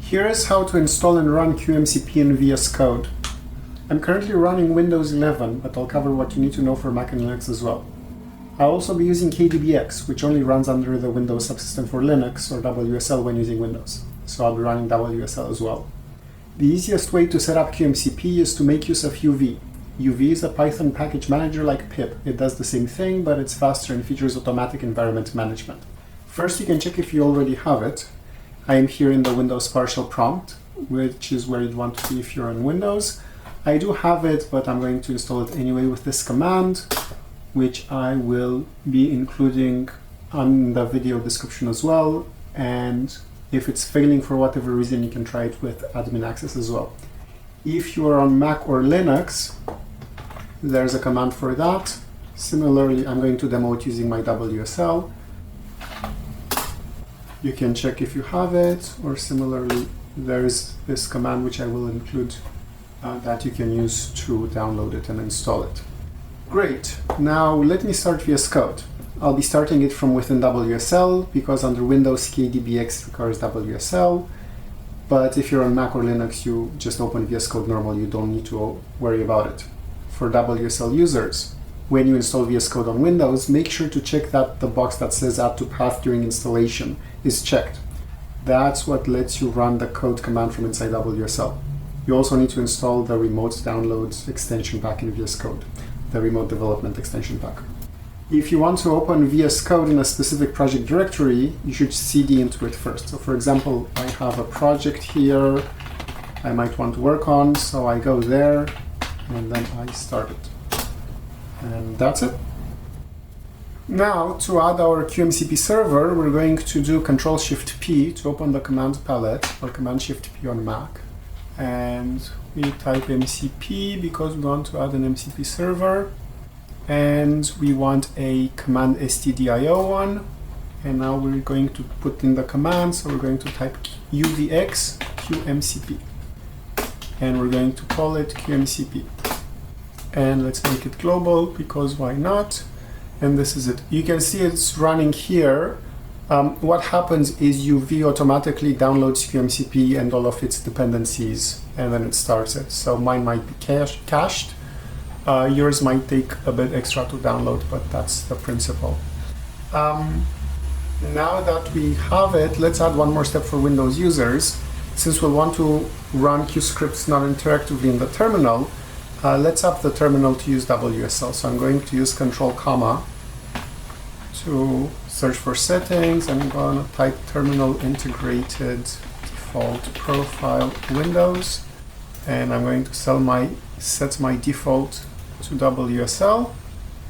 Here is how to install and run qmcp in VS Code. I'm currently running Windows 11, but I'll cover what you need to know for Mac and Linux as well. I'll also be using KDBX, which only runs under the Windows subsystem for Linux, or WSL when using Windows. So I'll be running WSL as well. The easiest way to set up qmcp is to make use of UV. UV is a Python package manager like pip. It does the same thing, but it's faster and features automatic environment management. First, you can check if you already have it. I am here in the Windows partial prompt, which is where you'd want to be if you're on Windows. I do have it, but I'm going to install it anyway with this command, which I will be including on the video description as well. And if it's failing for whatever reason, you can try it with admin access as well. If you are on Mac or Linux, there's a command for that. Similarly, I'm going to demo it using my WSL. You can check if you have it, or similarly, there's this command which I will include that you can use to download it and install it. Great, now let me start VS Code. I'll be starting it from within WSL because under Windows KDBX requires WSL, but if you're on Mac or Linux, you just open VS Code normal, you don't need to worry about it. For WSL users, when you install VS Code on Windows, make sure to check that the box that says add to path during installation is checked. That's what lets you run the code command from inside WSL. You also need to install the remote download extension pack in VS Code, the remote development extension pack. If you want to open VS Code in a specific project directory, you should cd into it first. So for example, I have a project here I might want to work on, so I go there and then I start it. And that's it. Now, to add our qmcp server, we're going to do Ctrl-Shift-P to open the command palette, or Command-Shift-P on Mac. And we type MCP because we want to add an MCP server. And we want a command stdio one. And now we're going to put in the command, so we're going to type uvx qmcp. And we're going to call it qmcp. And let's make it global, because why not? And this is it. You can see it's running here. What happens is UV automatically downloads qmcp and all of its dependencies, and then it starts it. So mine might be cached. Yours might take a bit extra to download, but that's the principle. Now that we have it, let's add one more step for Windows users. Since we'll want to run qscripts non-interactively in the terminal, let's up the terminal to use WSL. So I'm going to use Control comma to search for settings. I'm going to type terminal integrated default profile Windows, and I'm going to set my default to WSL.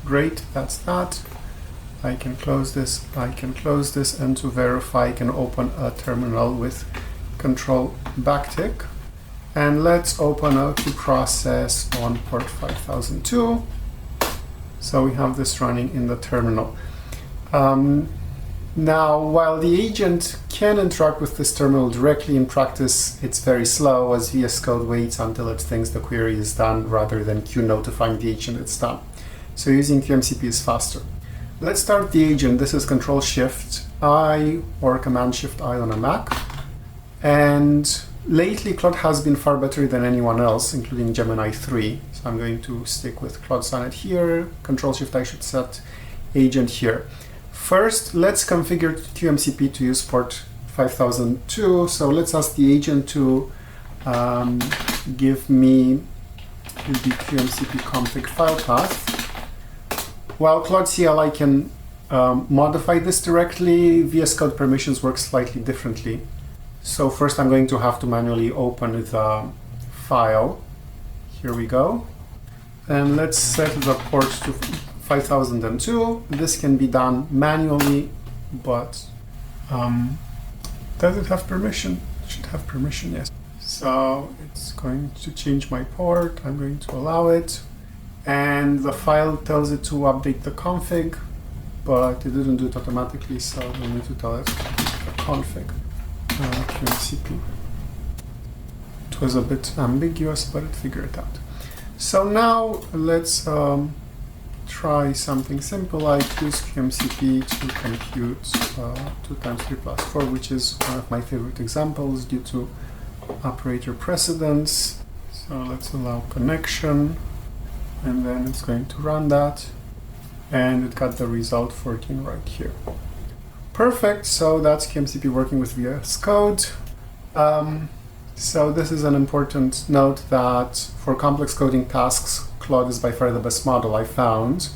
Great, that's that. I can close this, and to verify I can open a terminal with Control backtick. And let's open a to process on port 5002. So we have this running in the terminal. Now, while the agent can interact with this terminal directly, in practice it's very slow, as VS Code waits until it thinks the query is done rather than Q notifying the agent it's done. So using qmcp is faster. Let's start the agent. This is Control-Shift-I or Command-Shift-I on a Mac. And lately, Claude has been far better than anyone else, including Gemini 3. So I'm going to stick with Claude Sonnet here. Control-Shift-I should set agent here. First, let's configure qmcp to use port 5002. So let's ask the agent to give me the qmcp config file path. While Claude CLI can modify this directly, VS Code permissions work slightly differently. So first I'm going to have to manually open the file. Here we go. And let's set the port to 5002. This can be done manually, but does it have permission? It should have permission, yes. So it's going to change my port. I'm going to allow it. And the file tells it to update the config, but it didn't do it automatically, so we need to tell it the config. qmcp. It was a bit ambiguous, but it figured it out. So now let's try something simple like use qmcp to compute 2 times 3 plus 4, which is one of my favorite examples due to operator precedence. So let's allow connection, and then it's going to run that, and it got the result 14 right here. Perfect, so that's qmcp working with VS Code. So this is an important note that for complex coding tasks, Claude is by far the best model I found.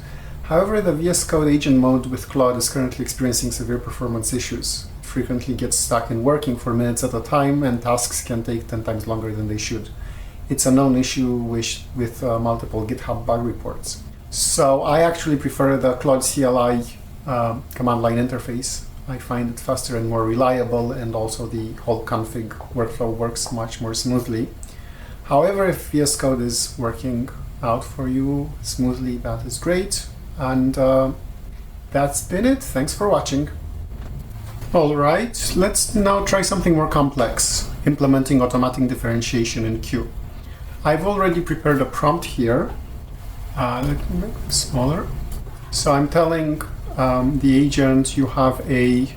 However, the VS Code agent mode with Claude is currently experiencing severe performance issues. It frequently gets stuck in working for minutes at a time, and tasks can take 10 times longer than they should. It's a known issue with multiple GitHub bug reports. So I actually prefer the Claude CLI command line interface. I find it faster and more reliable, and also the whole config workflow works much more smoothly. However, if VS Code is working out for you smoothly, that is great. And that's been it. Thanks for watching. All right, let's now try something more complex, implementing automatic differentiation in Q. I've already prepared a prompt here. Let me make it smaller. So I'm telling the agent you have a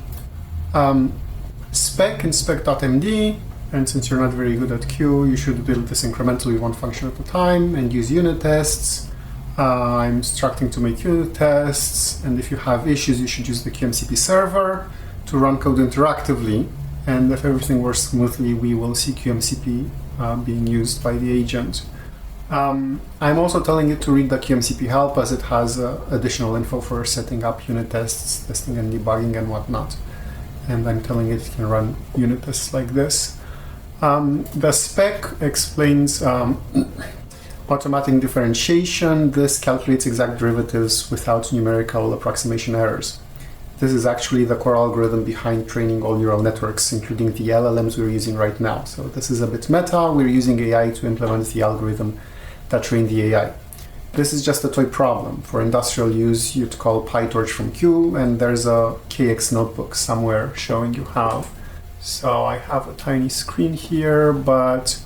spec in spec.md, and since you're not very good at Q, you should build this incrementally one function at a time and use unit tests. I'm instructing to make unit tests, and if you have issues, you should use the qmcp server to run code interactively, and if everything works smoothly, we will see qmcp being used by the agent. I'm also telling it to read the qmcp help, as it has additional info for setting up unit tests, testing and debugging and whatnot. And I'm telling it can run unit tests like this. The spec explains automatic differentiation. This calculates exact derivatives without numerical approximation errors. This is actually the core algorithm behind training all neural networks, including the LLMs we're using right now. So this is a bit meta. We're using AI to implement the algorithm that trained the AI. This is just a toy problem. For industrial use, you'd call PyTorch from Q, and there's a KX notebook somewhere showing you how. So I have a tiny screen here, but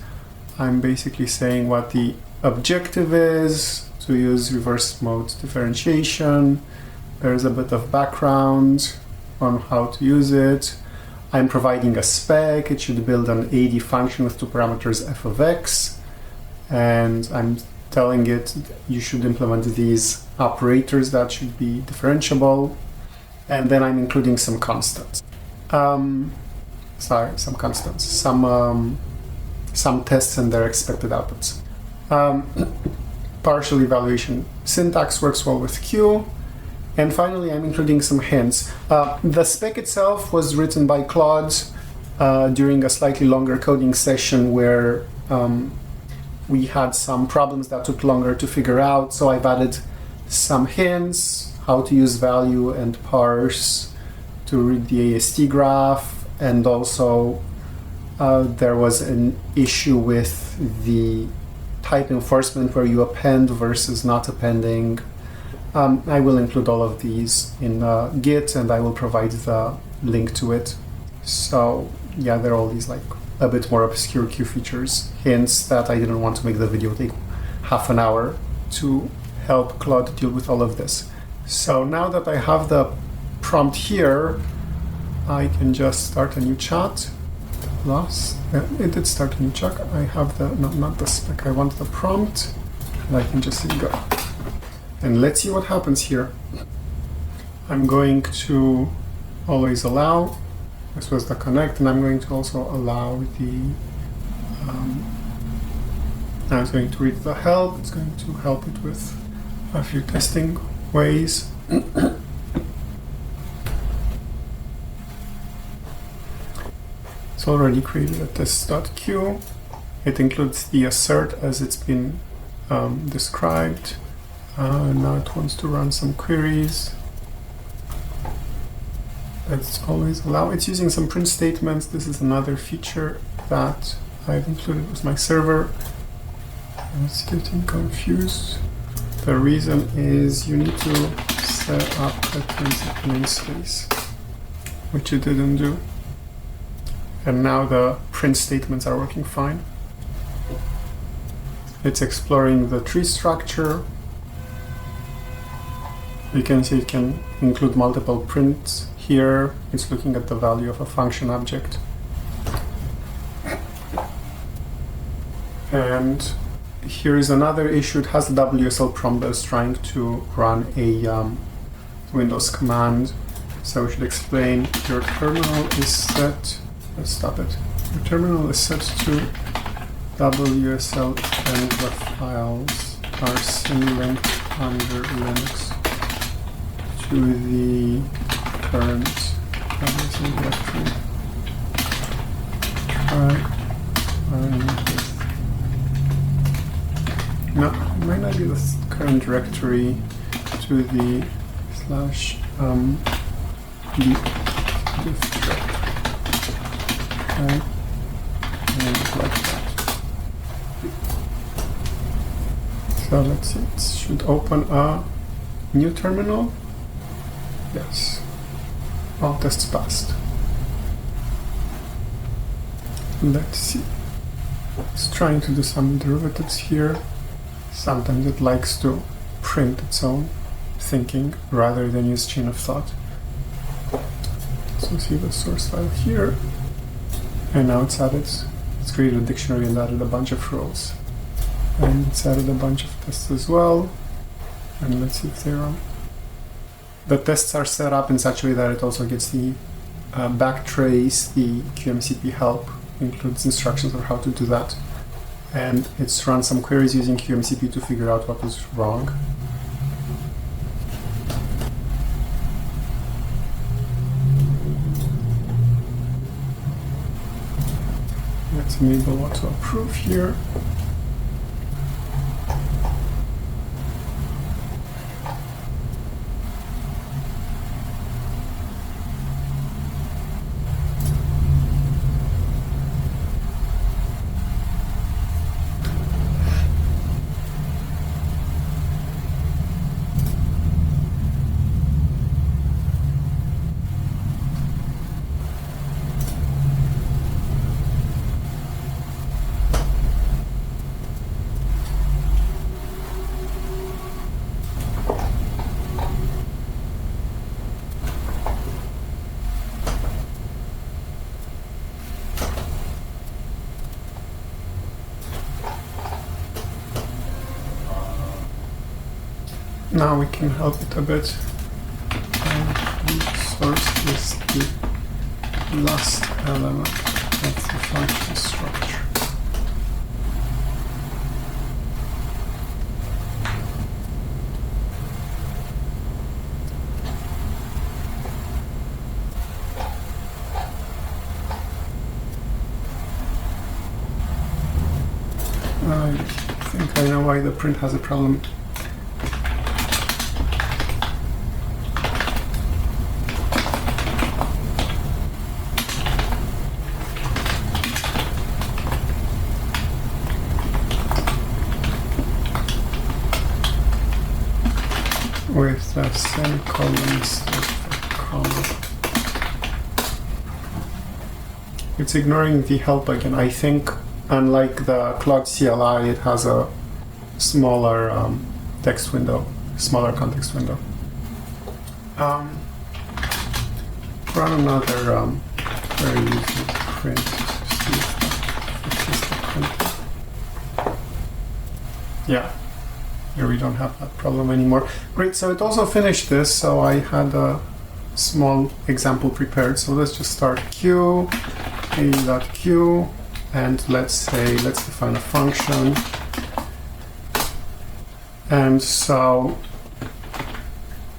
I'm basically saying what the objective is, to use reverse mode differentiation. There's a bit of background on how to use it. I'm providing a spec. It should build an AD function with two parameters f of x. And I'm telling it you should implement these operators that should be differentiable. And then I'm including some constants. Some tests and their expected outputs. Partial evaluation syntax works well with Q. And finally, I'm including some hints. The spec itself was written by Claude during a slightly longer coding session where we had some problems that took longer to figure out. So I've added some hints, how to use value and parse to read the AST graph. And also there was an issue with the type enforcement where you append versus not appending. I will include all of these in Git, and I will provide the link to it. So yeah, there are all these like a bit more obscure Q features, hints that I didn't want to make the video take half an hour to help Claude deal with all of this. So now that I have the prompt here, I can just start a new chat. It did start a new chat. I have the, no, not the spec, I want the prompt, and I can just hit go. And let's see what happens here. I'm going to always allow. This was the connect, and I'm going to also allow the, I was going to read the help. It's going to help it with a few testing ways. It's already created a test.q. It includes the assert as it's been described. Now it wants to run some queries. Let's always allow. It's using some print statements. This is another feature that I've included with my server. It's getting confused. The reason is you need to set up a print namespace, which it didn't do. And now the print statements are working fine. It's exploring the tree structure. You can see it can include multiple prints. Here it's looking at the value of a function object. And here is another issue. It has the WSL prompt that is trying to run a Windows command. So we should explain your terminal is set. Let's stop it. Your terminal is set to WSL and the files are symlinked under Linux to the current WSL directory. Try running with. No, it might not be the current directory to the slash diff directory. Okay. And like that. So let's see, it should open a new terminal. Yes. All tests passed. Let's see. It's trying to do some derivatives here. Sometimes it likes to print its own thinking rather than use chain of thought. So see the source file here. And now it's created a dictionary and added a bunch of rules. And it's added a bunch of tests as well. And let's see if they're on. The tests are set up in such a way that it also gets the backtrace, the qmcp help, includes instructions on how to do that. And it's run some queries using qmcp to figure out what is wrong. Let's enable what to approve here. Now we can help it a bit. The source is the last element of the function structure. I think I know why the print has a problem. With the semicolon instead of a comma. It's ignoring the help again. I think, unlike the Claude CLI, it has a smaller text window, smaller context window. Run another query using print to see if that fixes the print. Yeah. Here we don't have that problem anymore. Great, so it also finished this, so I had a small example prepared. So let's just start q, a.q, and let's define a function. And so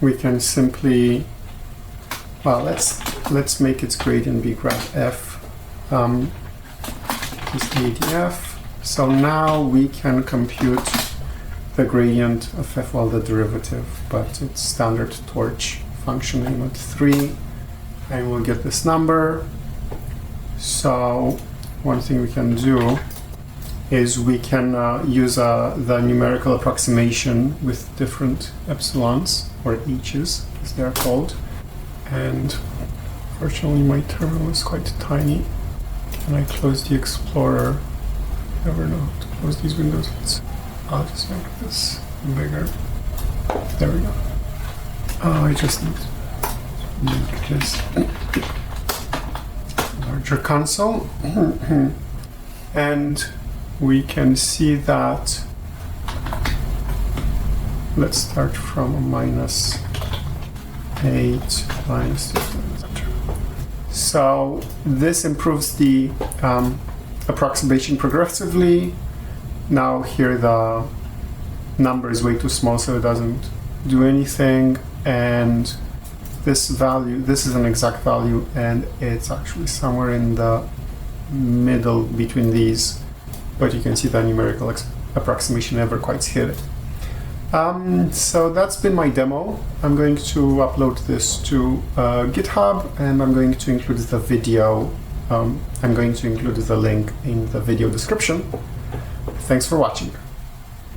we can simply, well, let's make its gradient be graph f is ADF. So now we can compute the gradient of f, well, the derivative, but it's standard torch function name at 3, and we'll get this number. So one thing we can do is we can use the numerical approximation with different epsilons, or h's as they're called. And fortunately my terminal is quite tiny. Can I close the Explorer? Never know how to close these windows. I'll just make this bigger. There we go. Oh, I just need to make this larger console. And we can see that, let's start from a -8 minus 2. So this improves the approximation progressively. Now here the number is way too small, so it doesn't do anything. And this value, this is an exact value, and it's actually somewhere in the middle between these, but you can see the numerical approximation never quite hit it. So that's been my demo. I'm going to upload this to GitHub, and I'm going to include the video. I'm going to include the link in the video description. Thanks for watching.